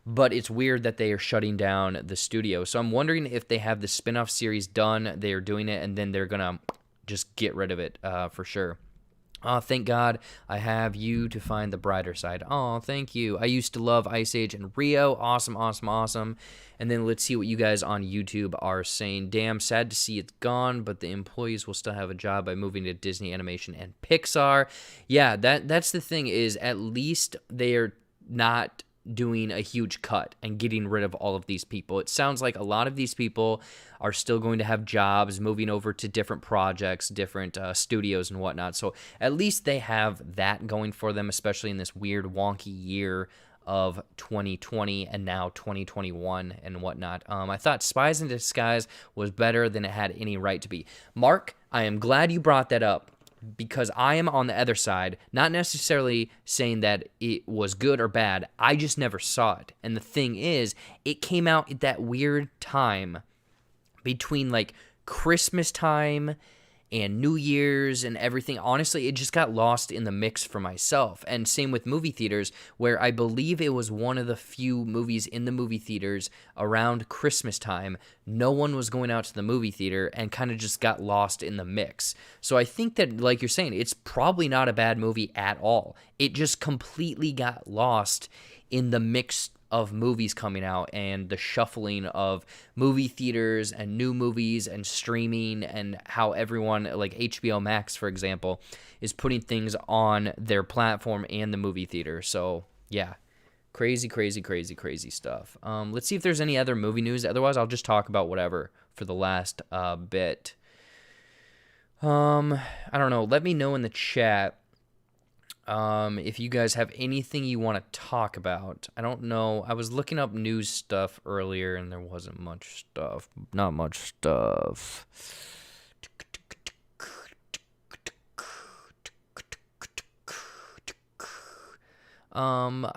but it's weird that they are shutting down the studio. So I'm wondering if they have the spin-off series done, they are doing it, and then they're going to just get rid of it for sure. Oh, thank God I have you to find the brighter side. Oh, thank you. I used to love Ice Age and Rio. Awesome. And then let's see what you guys on YouTube are saying. Damn, sad to see it's gone, but the employees will still have a job by moving to Disney Animation and Pixar. Yeah, that's the thing is at least they're not doing a huge cut and getting rid of all of these people. It sounds like a lot of these people are still going to have jobs, moving over to different projects, different studios and whatnot. So at least they have that going for them, especially in this weird wonky year of 2020 and now 2021 and whatnot. I thought Spies in Disguise was better than it had any right to be. Mark, I am glad you brought that up, because I am on the other side, not necessarily saying that it was good or bad. I just never saw it. And the thing is, it came out at that weird time between like Christmas time and New Year's and everything. Honestly, it just got lost in the mix for myself. And same with movie theaters, where I believe it was one of the few movies in the movie theaters around Christmas time. No one was going out to the movie theater and kind of just got lost in the mix. So I think that, like you're saying, it's probably not a bad movie at all. It just completely got lost in the mix of movies coming out and the shuffling of movie theaters and new movies and streaming, and how everyone, like HBO Max, for example, is putting things on their platform and the movie theater. So, yeah. Crazy, crazy, crazy, crazy stuff. Let's see if there's any other movie news. Otherwise, I'll just talk about whatever for the last bit. I don't know. Let me know in the chat if you guys have anything you want to talk about. I don't know. I was looking up news stuff earlier, and there wasn't much stuff. Not much stuff.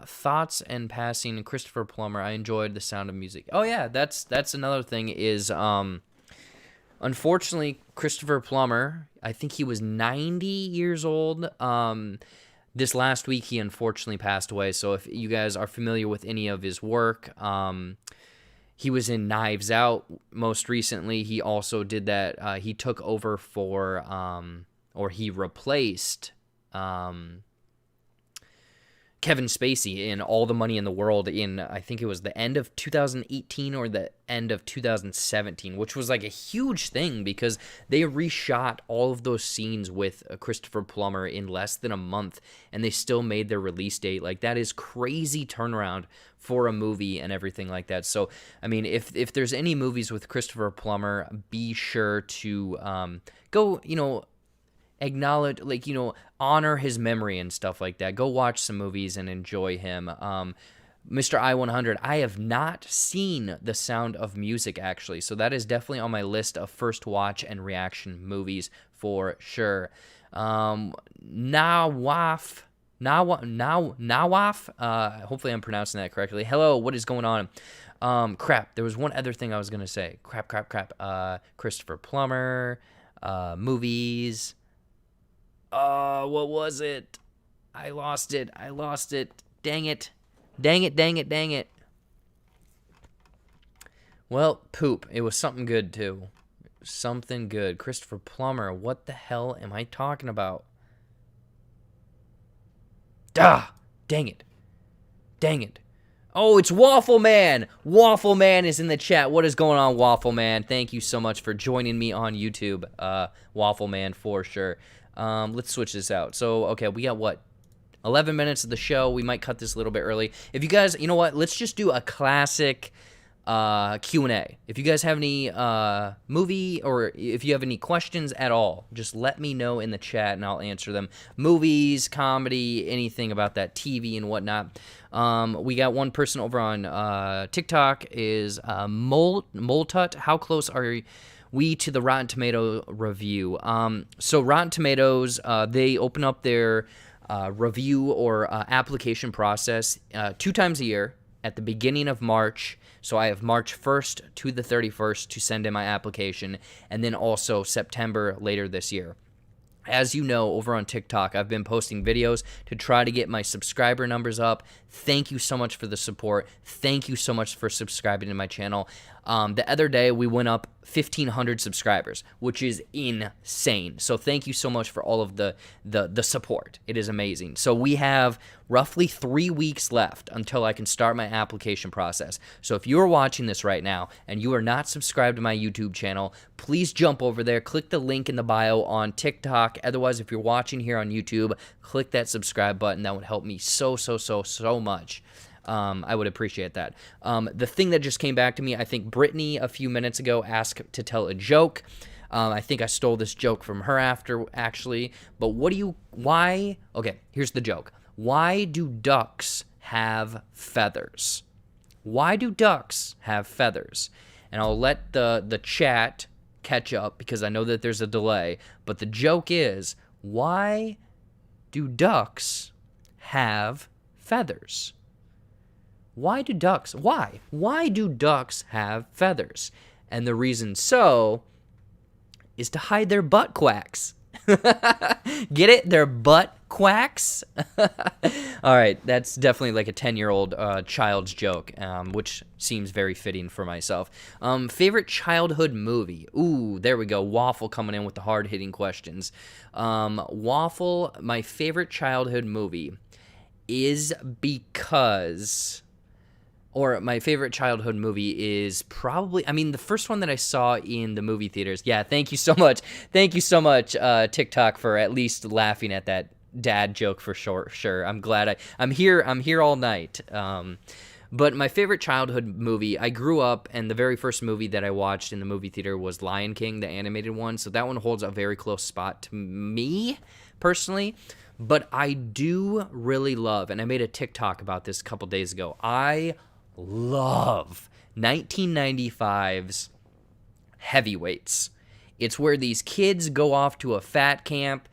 Thoughts and passing. Christopher Plummer. I enjoyed the Sound of Music. Oh yeah, that's another thing is unfortunately, Christopher Plummer, I think he was 90 years old. This last week, he unfortunately passed away. So if you guys are familiar with any of his work, he was in Knives Out most recently. He also did that. He took over for, or he replaced Kevin Spacey in All the Money in the World in, I think it was the end of 2018 or the end of 2017, which was like a huge thing because they reshot all of those scenes with Christopher Plummer in less than a month, and they still made their release date. Like, that is crazy turnaround for a movie and everything like that. So, I mean, if there's any movies with Christopher Plummer, be sure to go, acknowledge, honor his memory and stuff like that. Go watch some movies and enjoy him. Mr. I-100, I have not seen The Sound of Music, actually, so that is definitely on my list of first watch and reaction movies for sure. Nawaf, hopefully I'm pronouncing that correctly. Hello, what is going on? Crap, there was one other thing I was going to say. Crap. Christopher Plummer, movies. What was it? I lost it. Dang it. Well, poop. It was something good, too. Something good. Christopher Plummer. What the hell am I talking about? Dang it. Oh, it's Waffle Man. Waffle Man is in the chat. What is going on, Waffle Man? Thank you so much for joining me on YouTube. Waffle Man, for sure. Let's switch this out. So, okay, we got what? 11 minutes of the show. We might cut this a little bit early. If you guys, you know what? Let's just do a classic Q&A. If you guys have any movie, or if you have any questions at all, just let me know in the chat and I'll answer them. Movies, comedy, anything about that, TV and whatnot. We got one person over on TikTok is Moltut. How close are we to the Rotten Tomato review? So Rotten Tomatoes, they open up their review or application process 2 times a year at the beginning of March. So I have March 1st to the 31st to send in my application, and then also September later this year. As you know, over on TikTok, I've been posting videos to try to get my subscriber numbers up. Thank you so much for the support. Thank you so much for subscribing to my channel. The other day, we went up 1,500 subscribers, which is insane. So thank you so much for all of the support. It is amazing. So we have roughly 3 weeks left until I can start my application process. So if you are watching this right now and you are not subscribed to my YouTube channel, please jump over there, click the link in the bio on TikTok. Otherwise, if you're watching here on YouTube, click that subscribe button. That would help me so much. I would appreciate that. The thing that just came back to me, I think Brittany a few minutes ago asked to tell a joke. I think I stole this joke from her actually. But why? Okay, here's the joke. Why do ducks have feathers? Why do ducks have feathers? And I'll let the chat catch up because I know that there's a delay. But the joke is, why do ducks have feathers? Why do ducks have feathers? And the reason so is to hide their butt quacks. Get it? They're butt quacks? All right, that's definitely like a 10-year-old child's joke, which seems very fitting for myself. Favorite childhood movie? Ooh, there we go. Waffle coming in with the hard-hitting questions. Waffle, my favorite childhood movie is because... Or my favorite childhood movie is probably, I mean, the first one that I saw in the movie theaters. Yeah, thank you so much. Thank you so much, TikTok, for at least laughing at that dad joke for sure. I'm glad I'm here all night. But my favorite childhood movie, I grew up, and the very first movie that I watched in the movie theater was Lion King, the animated one. So that one holds a very close spot to me, personally. But I do really love, and I made a TikTok about this a couple days ago, I love 1995's Heavyweights. It's where these kids go off to a fat camp.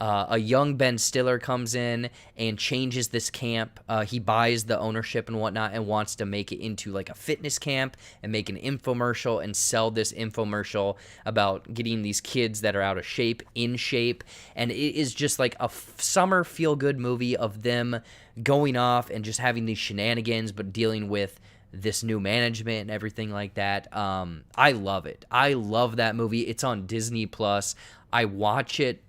A young Ben Stiller comes in and changes this camp. He buys the ownership and whatnot and wants to make it into like a fitness camp and make an infomercial and sell this infomercial about getting these kids that are out of shape in shape. And it is just like a summer feel-good movie of them going off and just having these shenanigans but dealing with this new management and everything like that. I love it. I love that movie. It's on Disney Plus. I watch it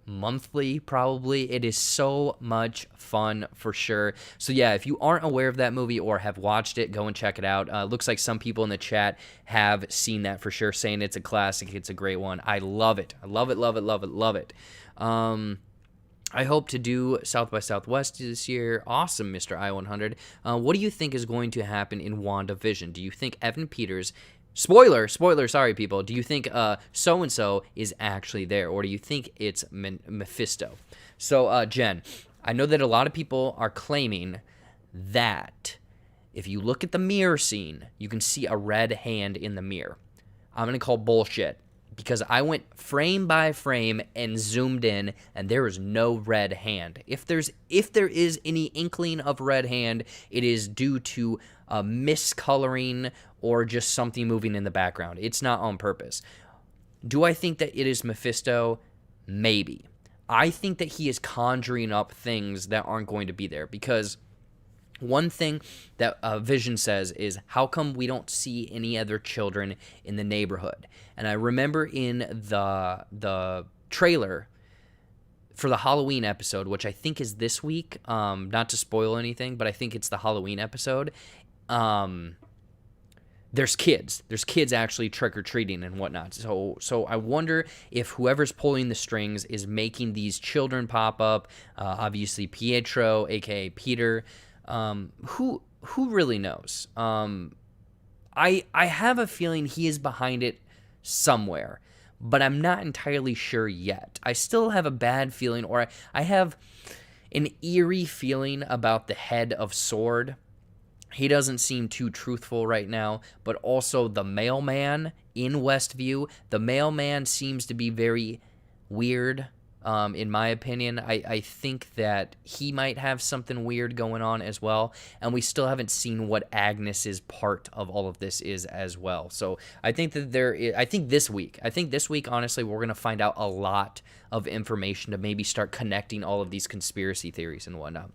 monthly, probably. It is so much fun for sure. So yeah, if you aren't aware of that movie or have watched it, go and check it out. Looks like some people in the chat have seen that for sure, saying it's a classic, it's a great one. I love it. I love it, love it, love it, love it. I hope to do South by Southwest this year. Awesome, Mr. I-100. What do you think is going to happen in WandaVision? Do you think Evan Peters... Spoiler, sorry, people. Do you think so-and-so is actually there, or do you think it's Mephisto? So, Jen, I know that a lot of people are claiming that if you look at the mirror scene, you can see a red hand in the mirror. I'm going to call bullshit, because I went frame by frame and zoomed in, and there is no red hand. If there is any inkling of red hand, it is due to miscoloring or just something moving in the background. It's not on purpose. Do I think that it is Mephisto? Maybe. I think that he is conjuring up things that aren't going to be there, because one thing that Vision says is, how come we don't see any other children in the neighborhood? And I remember in the trailer for the Halloween episode, which I think is this week, not to spoil anything, but I think it's the Halloween episode, there's kids. There's kids actually trick-or-treating and whatnot. So I wonder if whoever's pulling the strings is making these children pop up. Obviously Pietro, a.k.a. Peter. Who really knows? I have a feeling he is behind it somewhere, but I'm not entirely sure yet. I still have a bad feeling, or I have an eerie feeling about the head of S.W.O.R.D. He doesn't seem too truthful right now, but also the mailman in Westview. The mailman seems to be very weird, in my opinion. I think that he might have something weird going on as well, and we still haven't seen what Agnes's part of all of this is as well. So I think that I think this week, honestly, we're going to find out a lot of information to maybe start connecting all of these conspiracy theories and whatnot.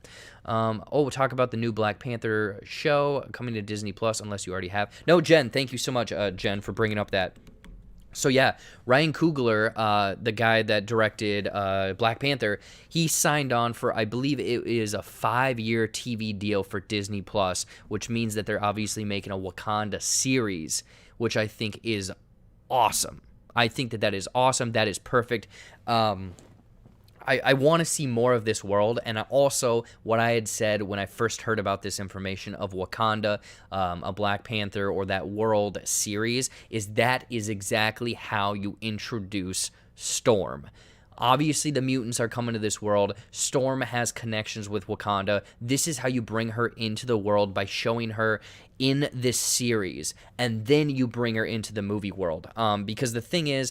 We'll talk about the new Black Panther show coming to Disney Plus, unless you already have. No, Jen, thank you so much, Jen, for bringing up that. So yeah, Ryan Coogler, the guy that directed Black Panther, he signed on for, I believe it is a 5-year TV deal for Disney Plus, which means that they're obviously making a Wakanda series, which I think is awesome. I think that is awesome. That is perfect. I want to see more of this world, and also what I had said when I first heard about this information of Wakanda, a Black Panther, or that world series, is exactly how you introduce Storm. Obviously, the mutants are coming to this world. Storm has connections with Wakanda. This is how you bring her into the world, by showing her in this series, and then you bring her into the movie world. Because the thing is,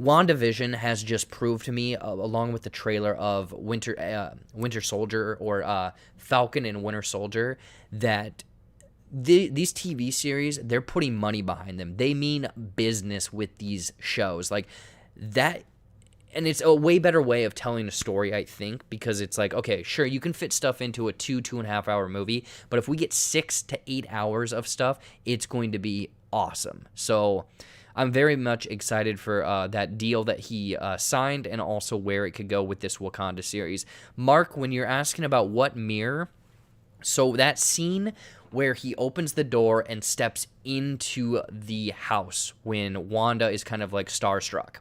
WandaVision has just proved to me, along with the trailer of Winter Soldier, or Falcon and Winter Soldier, that these TV series, they're putting money behind them. They mean business with these shows. Like, that, and it's a way better way of telling a story, I think, because it's like, okay, sure, you can fit stuff into a 2.5 hour movie, but if we get 6 to 8 hours of stuff, it's going to be awesome. So I'm very much excited for that deal that he signed, and also where it could go with this Wakanda series. Mark, when you're asking about what mirror, so that scene where he opens the door and steps into the house when Wanda is kind of like starstruck,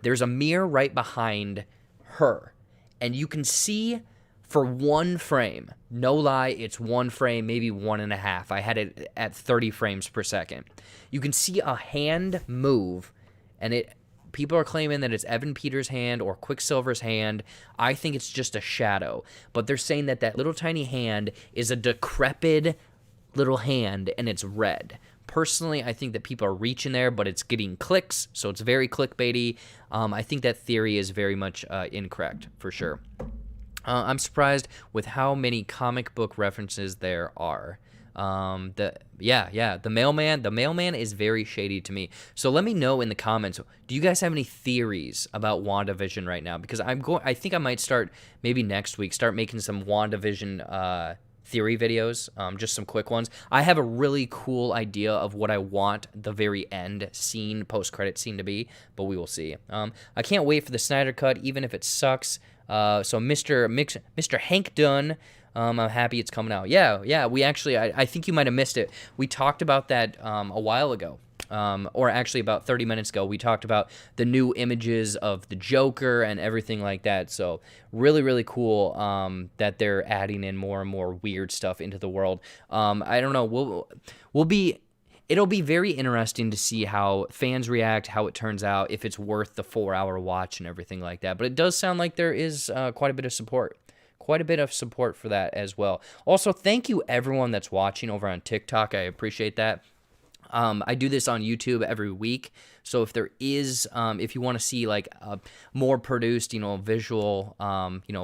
there's a mirror right behind her, and you can see for one frame, no lie, it's one frame, maybe 1.5. I had it at 30 frames per second. You can see a hand move, and people are claiming that it's Evan Peters' hand or Quicksilver's hand. I think it's just a shadow, but they're saying that that little tiny hand is a decrepit little hand, and it's red. Personally, I think that people are reaching there, but it's getting clicks, so it's very clickbaity. I think that theory is very much incorrect, for sure. I'm surprised with how many comic book references there are. The mailman is very shady to me. So let me know in the comments, do you guys have any theories about WandaVision right now? Because I think I might start, maybe next week, start making some WandaVision theory videos, just some quick ones. I have a really cool idea of what I want the very end scene, post-credit scene to be, but we will see. I can't wait for the Snyder Cut, even if it sucks. So Mr. Hank Dunn, I'm happy it's coming out. Yeah, we actually, I think you might have missed it. We talked about that a while ago. Or actually about 30 minutes ago, we talked about the new images of the Joker and everything like that. So really, really cool that they're adding in more and more weird stuff into the world. I don't know. It'll be very interesting to see how fans react, how it turns out, if it's worth the 4-hour watch and everything like that. But it does sound like there is quite a bit of support. Quite a bit of support for that as well. Also, thank you everyone that's watching over on TikTok. I appreciate that. I do this on YouTube every week, so if there is, if you want to see like a more produced, visual,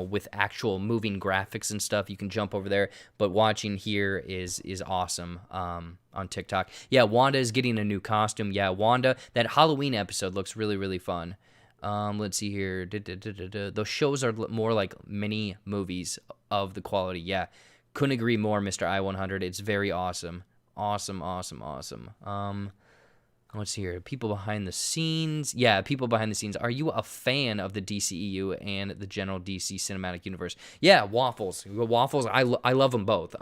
with actual moving graphics and stuff, you can jump over there. But watching here is awesome on TikTok. Yeah, Wanda is getting a new costume. Yeah, Wanda, that Halloween episode looks really, really fun. Let's see here. Those shows are more like mini movies of the quality. Yeah, couldn't agree more, Mr. I-100. It's very awesome. Awesome. Let's see here. People behind the scenes. Yeah, people behind the scenes. Are you a fan of the DCEU and the general DC cinematic universe? Yeah, Waffles. I love them both.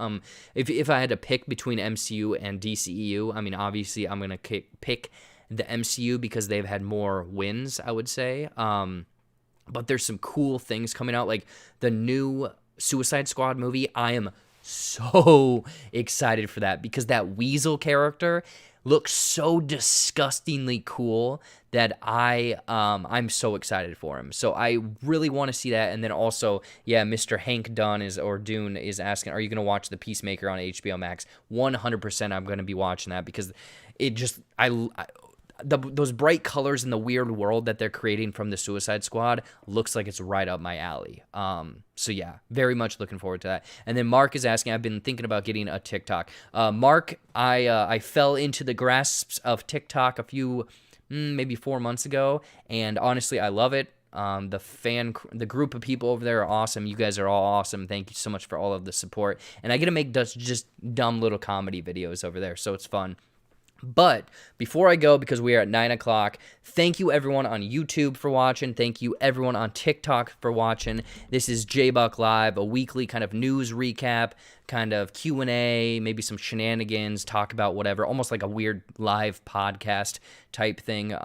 If I had to pick between MCU and DCEU, I mean, obviously I'm going to pick the MCU because they've had more wins, I would say. But there's some cool things coming out, like the new Suicide Squad movie. I am so excited for that because that Weasel character looks so disgustingly cool that I'm so excited for him. So I really want to see that. And then also, yeah, Mr. Hank Dunn Dune is asking, are you going to watch The Peacemaker on HBO Max? 100% I'm going to be watching that because it just those bright colors in the weird world that they're creating from the Suicide Squad looks like it's right up my alley. So yeah, very much looking forward to that. And then Mark is asking, I've been thinking about getting a TikTok. Mark, I fell into the grasps of TikTok a few, maybe 4 months ago, and honestly, I love it. The group of people over there are awesome. You guys are all awesome. Thank you so much for all of the support. And I get to make just dumb little comedy videos over there, so it's fun. But before I go, because we are at 9 o'clock, thank you everyone on YouTube for watching. Thank you everyone on TikTok for watching. This is JBuck Live, a weekly kind of news recap, kind of Q&A, maybe some shenanigans, talk about whatever, almost like a weird live podcast type thing.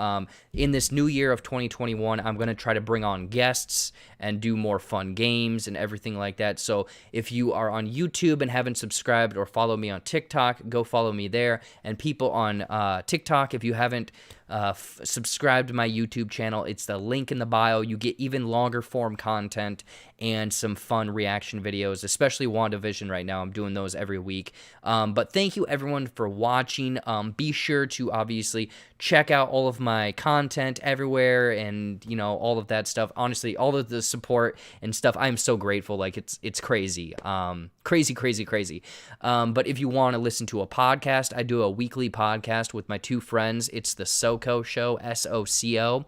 In this new year of 2021, I'm going to try to bring on guests and do more fun games and everything like that. So if you are on YouTube and haven't subscribed or follow me on TikTok, go follow me there. And people on TikTok, if you haven't subscribe to my YouTube channel, it's the link in the bio. You get even longer form content and some fun reaction videos, especially WandaVision right now. I'm doing those every week. But thank you everyone for watching. Be sure to obviously check out all of my content everywhere and, all of that stuff. Honestly, all of the support and stuff, I'm so grateful. Like, it's crazy. Crazy. But if you want to listen to a podcast, I do a weekly podcast with my two friends. It's the SoCo Show, SOCO.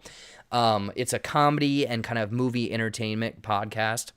It's a comedy and kind of movie entertainment podcast.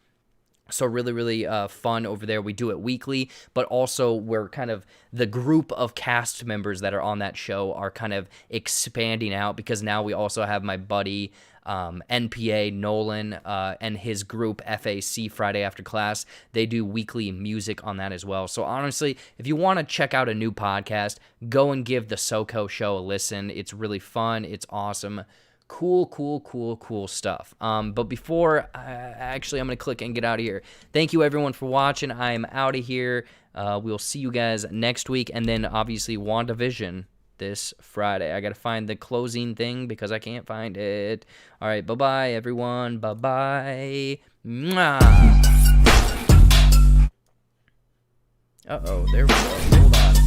So really, really fun over there. We do it weekly, but also we're kind of the group of cast members that are on that show are kind of expanding out because now we also have my buddy NPA Nolan and his group FAC Friday After Class. They do weekly music on that as well. So honestly, if you want to check out a new podcast, go and give the SoCo show a listen. It's really fun. It's awesome. Cool stuff. But before, actually, I'm going to click and get out of here. Thank you, everyone, for watching. I'm out of here. We'll see you guys next week. And then, obviously, WandaVision this Friday. I got to find the closing thing because I can't find it. All right, bye-bye, everyone. Bye-bye. Mwah. Uh-oh, there we go. Hold on.